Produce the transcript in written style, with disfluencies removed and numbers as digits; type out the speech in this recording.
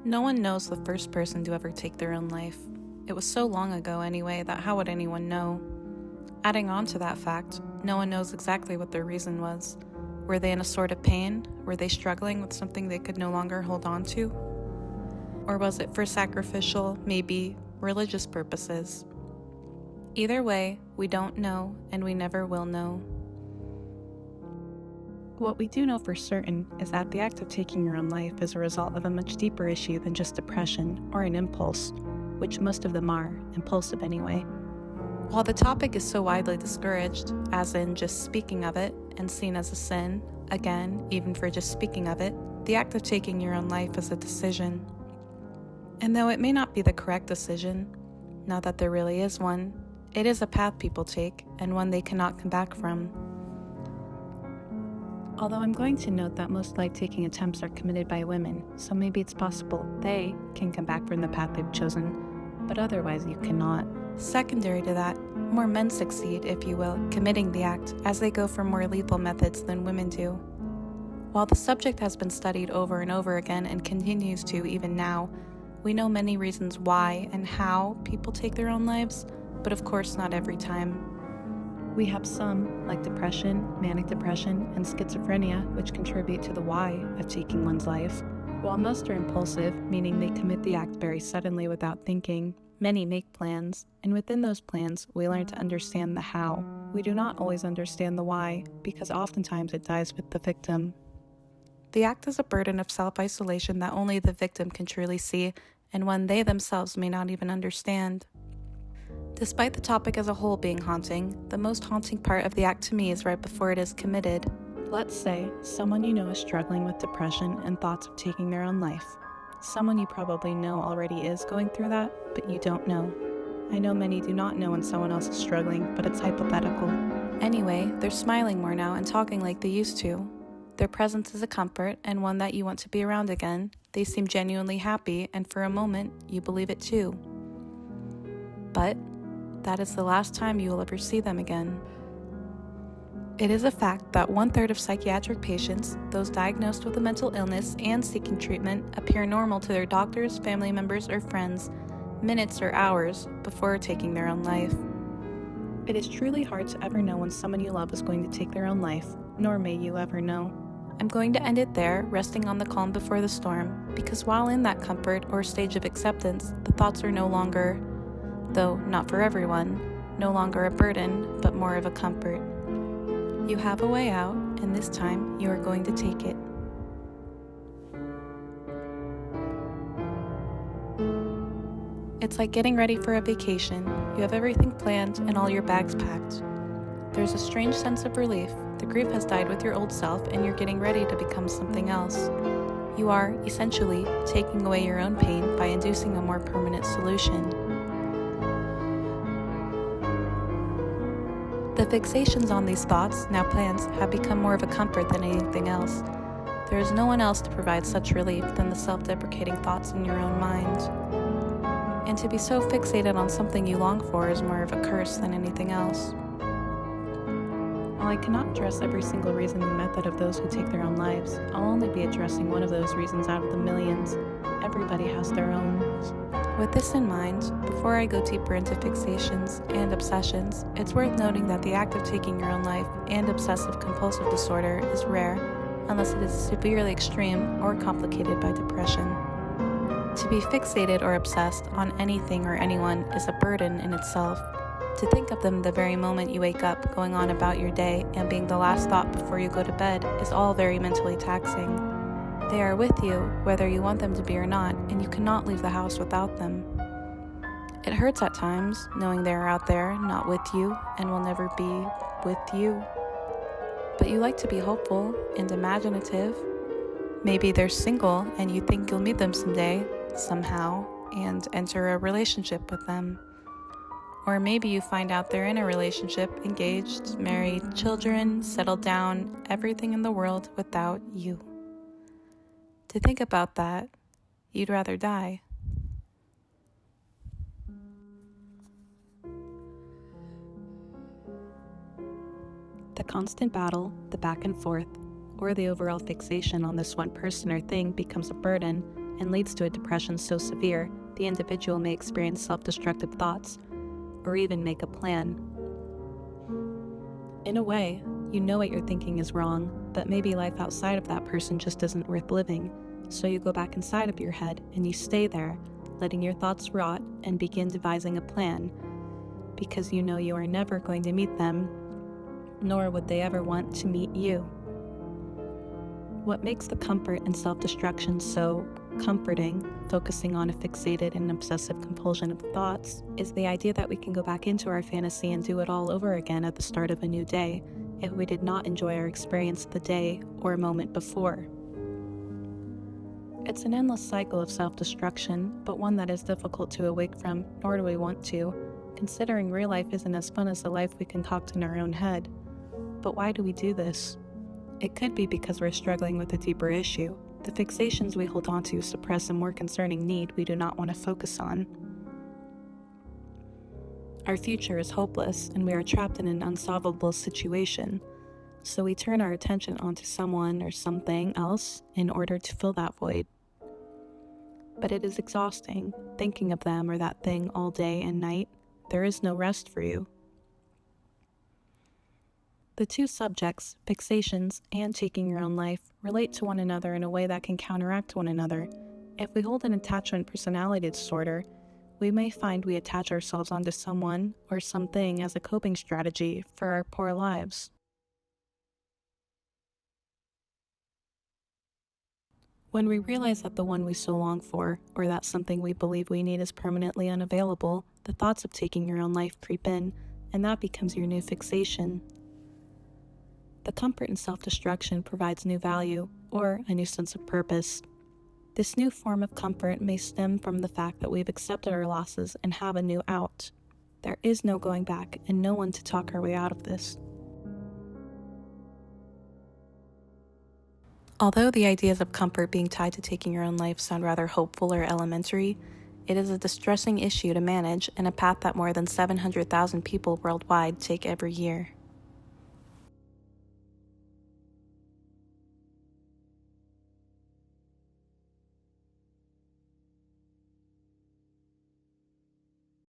No one knows the first person to ever take their own life. It was so long ago anyway that how would anyone know? Adding on to that fact, no one knows exactly what their reason was. Were they in a sort of pain? Were they struggling with something they could no longer hold on to? Or was it for sacrificial, maybe religious purposes? Either way, we don't know and we never will know. What we do know for certain is that the act of taking your own life is a result of a much deeper issue than just depression or an impulse, which most of them are, impulsive anyway. While the topic is so widely discouraged, as in just speaking of it, and seen as a sin, again, even for just speaking of it, the act of taking your own life is a decision. And though it may not be the correct decision, now that there really is one, it is a path people take, and one they cannot come back from. Although I'm going to note that most life-taking attempts are committed by women, so maybe it's possible they can come back from the path they've chosen, but otherwise you cannot. Secondary to that, more men succeed, if you will, committing the act, as they go for more lethal methods than women do. While the subject has been studied over and over again and continues to even now, we know many reasons why and how people take their own lives, but of course not every time. We have some, like depression, manic depression, and schizophrenia, which contribute to the why of taking one's life. While most are impulsive, meaning they commit the act very suddenly without thinking, many make plans, and within those plans, we learn to understand the how. We do not always understand the why, because oftentimes it dies with the victim. The act is a burden of self-isolation that only the victim can truly see, and one they themselves may not even understand. Despite the topic as a whole being haunting, the most haunting part of the act to me is right before it is committed. Let's say someone you know is struggling with depression and thoughts of taking their own life. Someone you probably know already is going through that, but you don't know. I know many do not know when someone else is struggling, but it's hypothetical. Anyway, they're smiling more now and talking like they used to. Their presence is a comfort and one that you want to be around again. They seem genuinely happy, and for a moment, you believe it too. But that is the last time you will ever see them again. It is a fact that 1/3 of psychiatric patients, those diagnosed with a mental illness and seeking treatment, appear normal to their doctors, family members, or friends, minutes or hours before taking their own life. It is truly hard to ever know when someone you love is going to take their own life, nor may you ever know. I'm going to end it there, resting on the calm before the storm, because while in that comfort or stage of acceptance, the thoughts are no longer, though not for everyone, no longer a burden, but more of a comfort. You have a way out, and this time you are going to take it. It's like getting ready for a vacation. You have everything planned and all your bags packed. There's a strange sense of relief. The grief has died with your old self, and you're getting ready to become something else. You are, essentially, taking away your own pain by inducing a more permanent solution. The fixations on these thoughts, now plans, have become more of a comfort than anything else. There is no one else to provide such relief than the self-deprecating thoughts in your own mind. And to be so fixated on something you long for is more of a curse than anything else. While I cannot address every single reason and method of those who take their own lives, I'll only be addressing one of those reasons out of the millions. Everybody has their own. With this in mind, before I go deeper into fixations and obsessions, it's worth noting that the act of taking your own life and obsessive-compulsive disorder is rare, unless it is severely extreme or complicated by depression. To be fixated or obsessed on anything or anyone is a burden in itself. To think of them the very moment you wake up, going on about your day, and being the last thought before you go to bed is all very mentally taxing. They are with you, whether you want them to be or not, and you cannot leave the house without them. It hurts at times, knowing they are out there, not with you, and will never be with you. But you like to be hopeful and imaginative. Maybe they're single, and you think you'll meet them someday, somehow, and enter a relationship with them. Or maybe you find out they're in a relationship, engaged, married, children, settled down, everything in the world without you. To think about that, you'd rather die. The constant battle, the back and forth, or the overall fixation on this one person or thing becomes a burden, and leads to a depression so severe the individual may experience self-destructive thoughts, or even make a plan. In a way, you know what you're thinking is wrong, but maybe life outside of that person just isn't worth living, so you go back inside of your head and you stay there, letting your thoughts rot and begin devising a plan, because you know you are never going to meet them, nor would they ever want to meet you. What makes the comfort and self-destruction so comforting, focusing on a fixated and obsessive compulsion of thoughts, is the idea that we can go back into our fantasy and do it all over again at the start of a new day if we did not enjoy our experience the day or moment before. It's an endless cycle of self-destruction, but one that is difficult to awake from, nor do we want to, considering real life isn't as fun as the life we concoct in our own head. But why do we do this? It could be because we're struggling with a deeper issue. The fixations we hold on to suppress a more concerning need we do not want to focus on. Our future is hopeless, and we are trapped in an unsolvable situation, so we turn our attention onto someone or something else in order to fill that void. But it is exhausting, thinking of them or that thing all day and night. There is no rest for you. The two subjects, fixations and taking your own life, relate to one another in a way that can counteract one another. If we hold an attachment personality disorder, we may find we attach ourselves onto someone or something as a coping strategy for our poor lives. When we realize that the one we so long for, or that something we believe we need is permanently unavailable, the thoughts of taking your own life creep in, and that becomes your new fixation. The comfort in self-destruction provides new value, or a new sense of purpose. This new form of comfort may stem from the fact that we've accepted our losses and have a new out. There is no going back, and no one to talk our way out of this. Although the ideas of comfort being tied to taking your own life sound rather hopeful or elementary, it is a distressing issue to manage and a path that more than 700,000 people worldwide take every year.